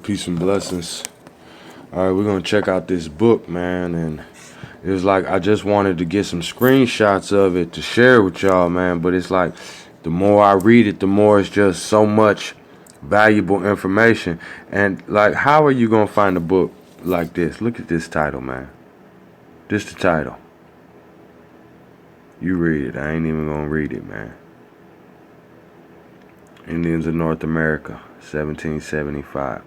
Peace and blessings. All right, we're gonna check out this book, man, and it was like I just wanted to get some screenshots of it to share with y'all, man. But it's like the more I read it, the more it's just so much valuable information. And like, how are you gonna find a book like this? Look at this title, man. This the title. You read it. I ain't even gonna read it, man. Indians of North America, 1775.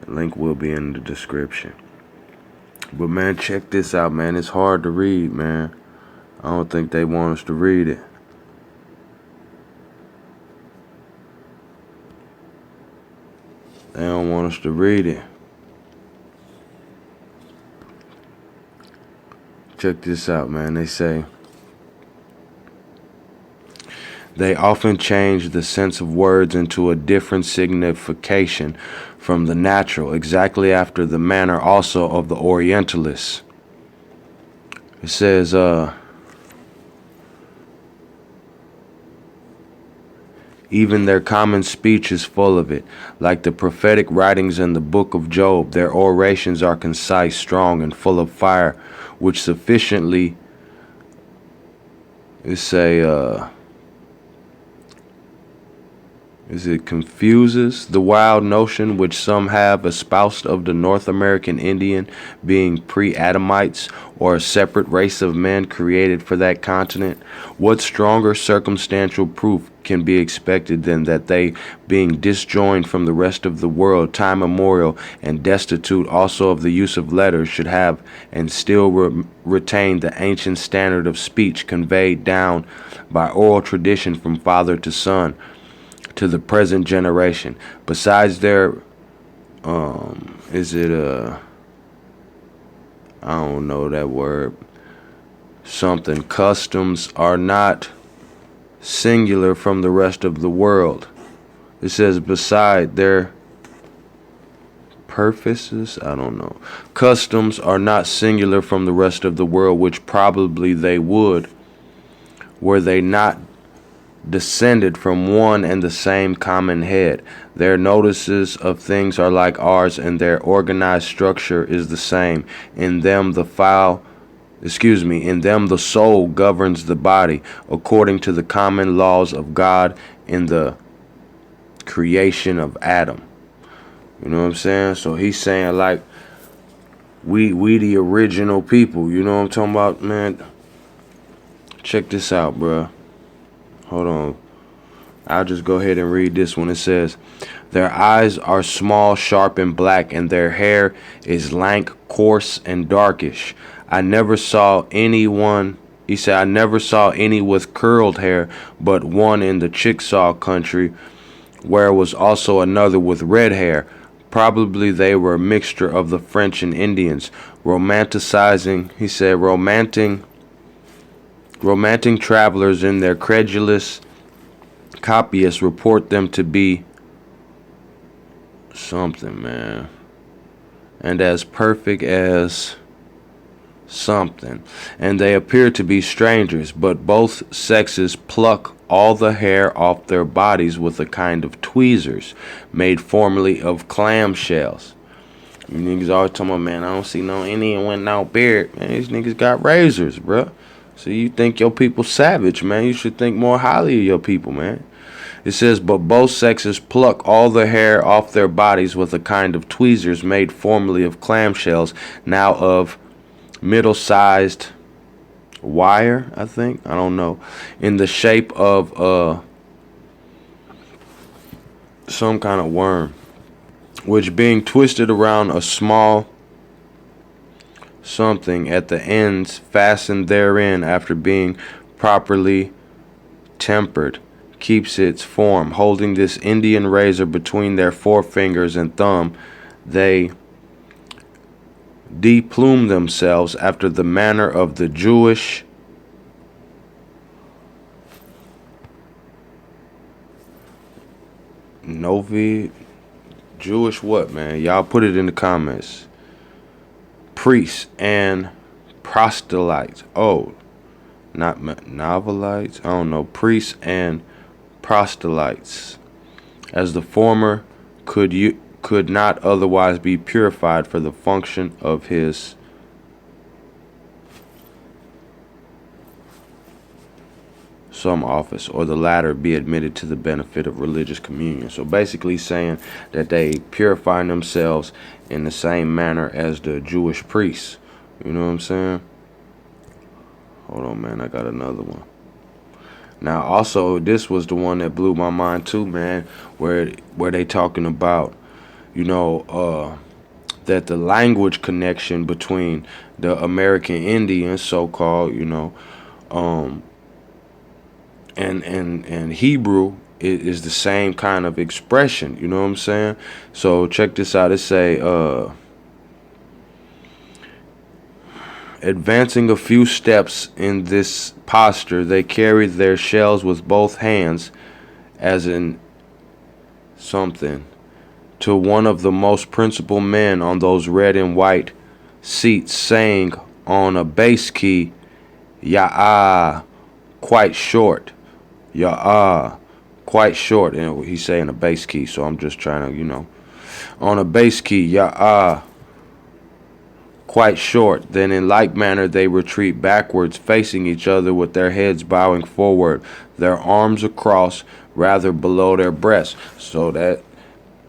The link will be in the description. But man, check this out, man. It's hard to read, man. I don't think they want us to read it. They don't want us to read it. Check this out, man. They say they often change the sense of words into a different signification from the natural, exactly after the manner also of the Orientalists. It says, even their common speech is full of it. Like the prophetic writings in the book of Job, their orations are concise, strong, and full of fire, which sufficiently, it confuses the wild notion which some have espoused of the North American Indian being pre-Adamites or a separate race of men created for that continent. What stronger circumstantial proof can be expected than that they, being disjoined from the rest of the world, time immemorial, and destitute also of the use of letters, should have and still retain the ancient standard of speech conveyed down by oral tradition from father to son, to the present generation. Besides their I don't know that word, something, customs are not singular from the rest of the world. It says beside their purposes, I don't know, customs are not singular from the rest of the world, which probably they would, were they not descended from one and the same common head. Their notices of things are like ours, and their organized structure is the same. In them the soul governs the body according to the common laws of God in the creation of Adam. You know what I'm saying? So he's saying like we the original people. You know what I'm talking about, man? Check this out, bruh. Hold on. I'll just go ahead and read this one. It says, their eyes are small, sharp, and black, and their hair is lank, coarse, and darkish. I never saw any with curled hair, but one in the Chickasaw country, where was also another with red hair. Probably they were a mixture of the French and Indians, romantic travelers in their credulous copyists report them to be something, man, and as perfect as something, and they appear to be strangers, but both sexes pluck all the hair off their bodies with a kind of tweezers made formerly of clam shells. You niggas always talking about, man, I don't see no Indian with no beard. Man, these niggas got razors, bruh. So you think your people savage, man. You should think more highly of your people, man. It says, but both sexes pluck all the hair off their bodies with a kind of tweezers made formerly of clamshells, now of middle-sized wire, I think. I don't know. In the shape of some kind of worm, which being twisted around a small something at the ends, fastened therein after being properly tempered, keeps its form. Holding this Indian razor between their forefingers and thumb, they deplume themselves after the manner of the Jewish Jewish what, man? Y'all put it in the comments. Priests and proselytes. Oh, not novelites. I don't know. Priests and proselytes, as the former could could not otherwise be purified for the function of his some office, or the latter be admitted to the benefit of religious communion. So basically saying that they purify themselves in the same manner as the Jewish priests. You know what I'm saying? Hold on, man, I got another one. Now, also, this was the one that blew my mind too, man, where they talking about, that the language connection between the American Indians, so-called, and Hebrew is the same kind of expression. You know what I'm saying? So check this out. It say, advancing a few steps in this posture, they carried their shells with both hands, as in something, to one of the most principal men on those red and white seats, saying on a bass key, Ya'ah, quite short. Ya'ah, quite short. And he's saying a bass key, so I'm just trying to, on a bass key, Ya'ah, quite short. Then in like manner they retreat backwards, facing each other with their heads bowing forward, their arms across, rather below their breasts, so that,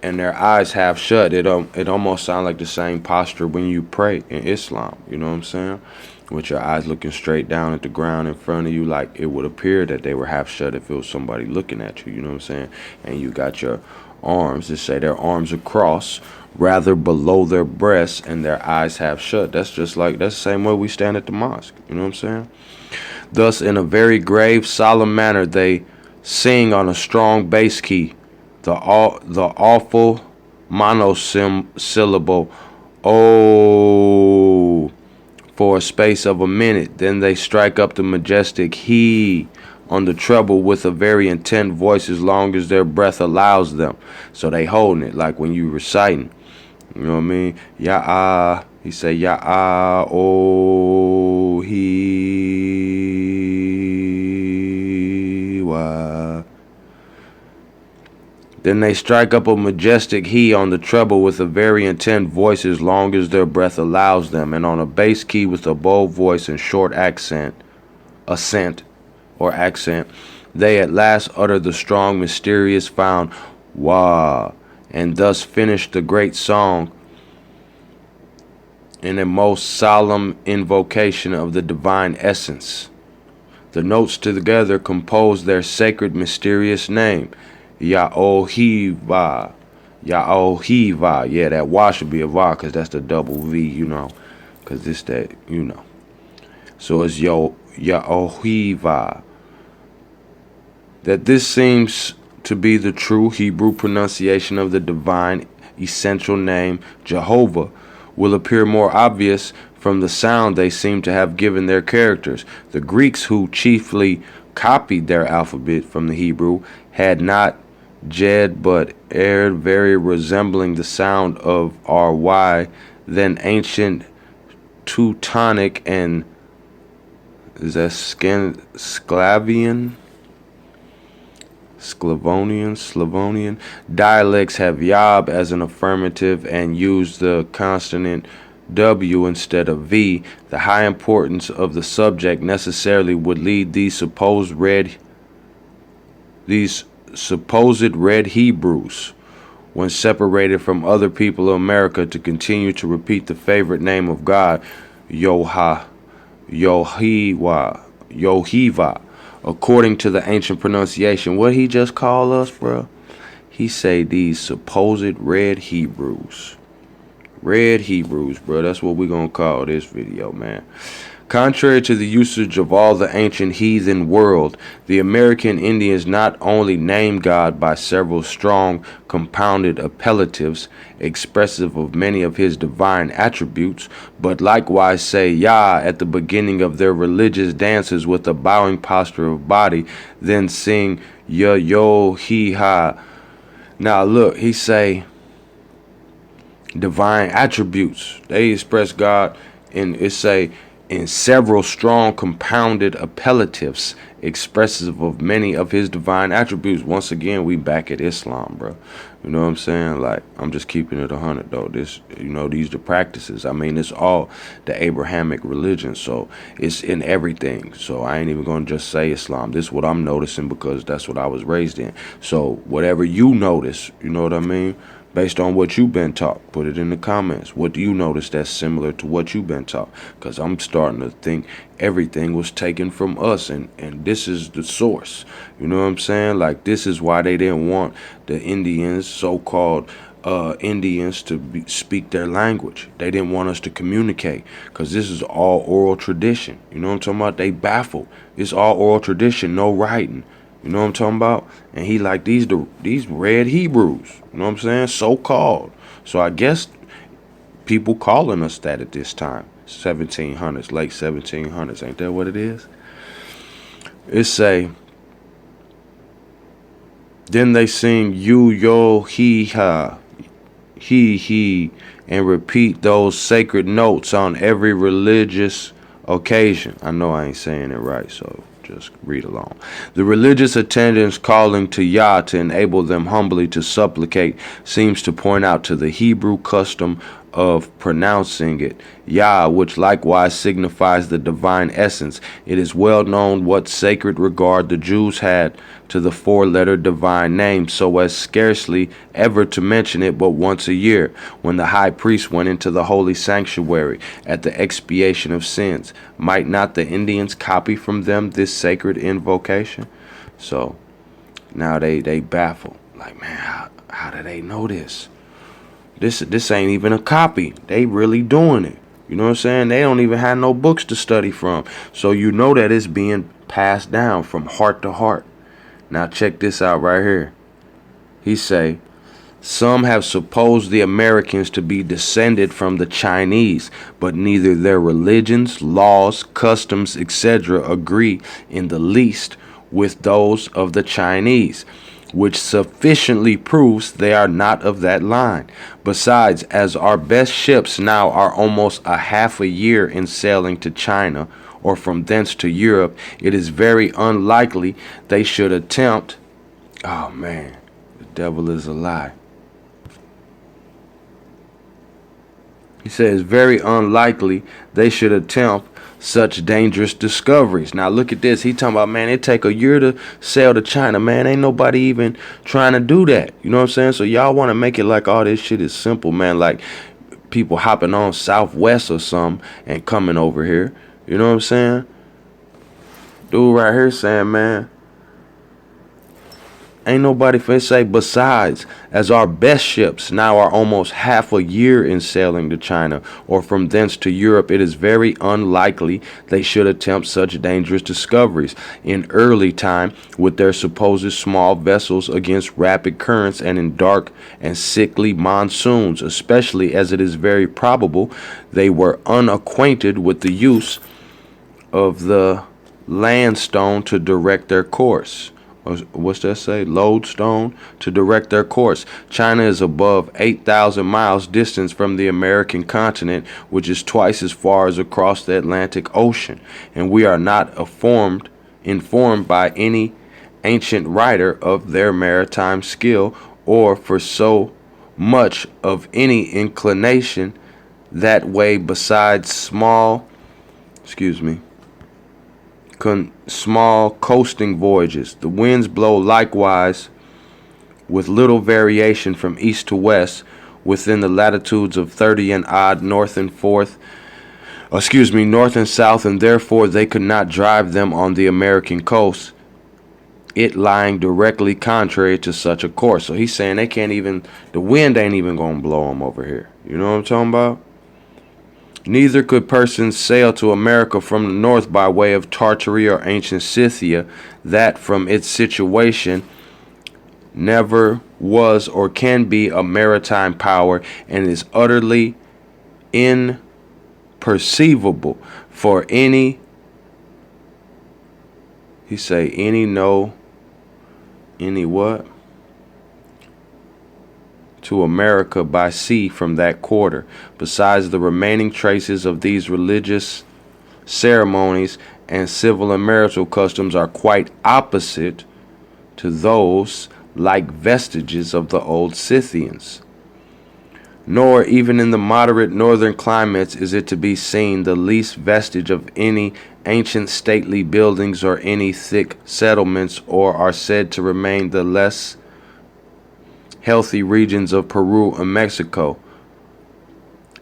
and their eyes half shut. It almost sounds like the same posture when you pray in Islam. You know what I'm saying? With your eyes looking straight down at the ground in front of you, like it would appear that they were half shut if it was somebody looking at you. You know what I'm saying? And you got your arms, to say their arms across, rather below their breasts, and their eyes half shut. That's the same way we stand at the mosque. You know what I'm saying? Thus, in a very grave, solemn manner, they sing on a strong bass key the awful monosyllable, oh, for a space of a minute. Then they strike up the majestic he on the treble with a very intent voice, as long as their breath allows them. So they holding it like when you reciting. You know what I mean? Ya'ah. He say Ya'ah, oh, he, wa. Then they strike up a majestic he on the treble with a very intent voice, as long as their breath allows them, and on a bass key with a bold voice and short accent, they at last utter the strong, mysterious found wah, and thus finish the great song in a most solemn invocation of the divine essence. The notes together compose their sacred, mysterious name, Yaohiva. Yaohiva. Yeah, that wa should be a va, because that's the double V, because this, that, So it's Yaohiva. That this seems to be the true Hebrew pronunciation of the divine essential name, Jehovah, will appear more obvious from the sound they seem to have given their characters. The Greeks, who chiefly copied their alphabet from the Hebrew, had not jed but erred, very resembling the sound of ry, then ancient Teutonic and Slavonian dialects have yob as an affirmative and use the consonant W instead of V. The high importance of the subject necessarily would lead these supposed red Hebrews, when separated from other people of America, to continue to repeat the favorite name of God, Yohiva, according to the ancient pronunciation. What he just called us, bro? He say these supposed red Hebrews. Red Hebrews, bro. That's what we're going to call this video, man. Contrary to the usage of all the ancient heathen world, the American Indians not only name God by several strong compounded appellatives expressive of many of his divine attributes, but likewise say Yah at the beginning of their religious dances with a bowing posture of body, then sing yo he ha. Now look, he say divine attributes. They express God, and it say in several strong compounded appellatives expressive of many of his divine attributes. Once again, we back at Islam, bro. You know what I'm saying? Like, I'm just keeping it 100 though. This, these the practices. I mean, it's all the Abrahamic religion, so it's in everything. So I ain't even gonna just say Islam. This is what I'm noticing because that's what I was raised in. So whatever you notice, you know what I mean? Based on what you've been taught, put it in the comments. What do you notice that's similar to what you've been taught? Because I'm starting to think everything was taken from us, and this is the source. You know what I'm saying? Like, this is why they didn't want the Indians, so-called Indians, to speak their language. They didn't want us to communicate because this is all oral tradition. You know what I'm talking about? They baffled. It's all oral tradition, no writing. You know what I'm talking about? And he like these red Hebrews. You know what I'm saying? So-called. So I guess people calling us that at this time. 1700s, late 1700s. Ain't that what it is? It say, then they sing you, yo, he, ha, he, and repeat those sacred notes on every religious occasion. I know I ain't saying it right, so just read along. The religious attendants calling to Yah to enable them humbly to supplicate seems to point out to the Hebrew custom of pronouncing it Yah, which likewise signifies the divine essence. It is well known what sacred regard the Jews had to the four-letter divine name, so as scarcely ever to mention it but once a year, when the high priest went into the holy sanctuary at the expiation of sins. Might not the Indians copy from them this sacred invocation? So now they baffle. Like, man, how do they know this? This ain't even a copy. They really doing it. You know what I'm saying? They don't even have no books to study from. So you know that it's being passed down from heart to heart. Now check this out right here. He say, some have supposed the Americans to be descended from the Chinese, but neither their religions, laws, customs, etc. agree in the least with those of the Chinese, which sufficiently proves they are not of that line. Besides, as our best ships now are almost a half a year in sailing to China, or from thence to Europe, it is very unlikely they should attempt. Oh man, the devil is a lie. He says, very unlikely they should attempt such dangerous discoveries. Now look at this. He talking about, man, it take a year to sail to China. Man, ain't nobody even trying to do that. You know what I'm saying? So y'all want to make it like all this shit is simple, man. Like people hopping on Southwest or something and coming over here. You know what I'm saying? Dude right here saying, man, ain't nobody finna say, besides, as our best ships now are almost half a year in sailing to China, or from thence to Europe, it is very unlikely they should attempt such dangerous discoveries in early time with their supposed small vessels against rapid currents and in dark and sickly monsoons, especially as it is very probable they were unacquainted with the use of the landstone to direct their course. What's that say? Lodestone to direct their course. China is above 8,000 miles distance from the American continent, which is twice as far as across the Atlantic Ocean, and we are not informed by any ancient writer of their maritime skill, or for so much of any inclination that way besides small coasting voyages. The winds blow likewise with little variation from east to west within the latitudes of 30 and odd north and south, and therefore they could not drive them on the American coast, it lying directly contrary to such a course. So he's saying they can't even, the wind ain't even gonna blow them over here. You know what I'm talking about? Neither could persons sail to America from the north by way of Tartary or ancient Scythia, that from its situation never was or can be a maritime power, and is utterly imperceivable for any, to America by sea from that quarter. Besides, the remaining traces of these religious ceremonies, and civil and marital customs are quite opposite to those like vestiges of the old Scythians. Nor even in the moderate northern climates is it to be seen the least vestige of any ancient stately buildings or any thick settlements, or are said to remain the less healthy regions of Peru and Mexico,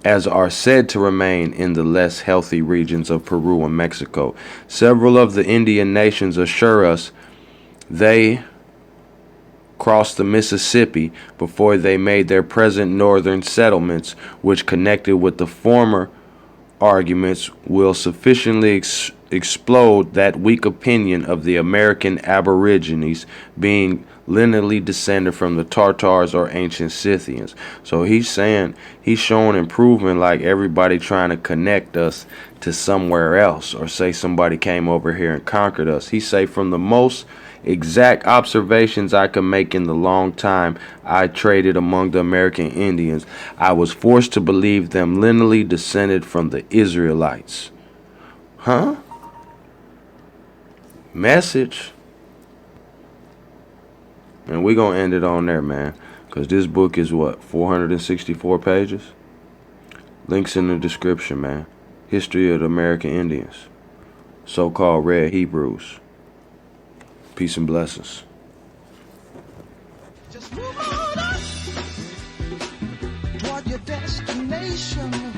as are said to remain in the less healthy regions of Peru and Mexico. Several of the Indian nations assure us they crossed the Mississippi before they made their present northern settlements, which, connected with the former arguments, will sufficiently explode that weak opinion of the American Aborigines being lineally descended from the Tartars or ancient Scythians. So he's saying, he's showing and proving like everybody trying to connect us to somewhere else, or say somebody came over here and conquered us. He say, from the most exact observations I could make in the long time I traded among the American Indians, I was forced to believe them lineally descended from the Israelites. Huh? Message. And we're going to end it on there, man. Because this book is what? 464 pages? Links in the description, man. History of the American Indians. So-called Red Hebrews. Peace and blessings. Just move on up toward your destination.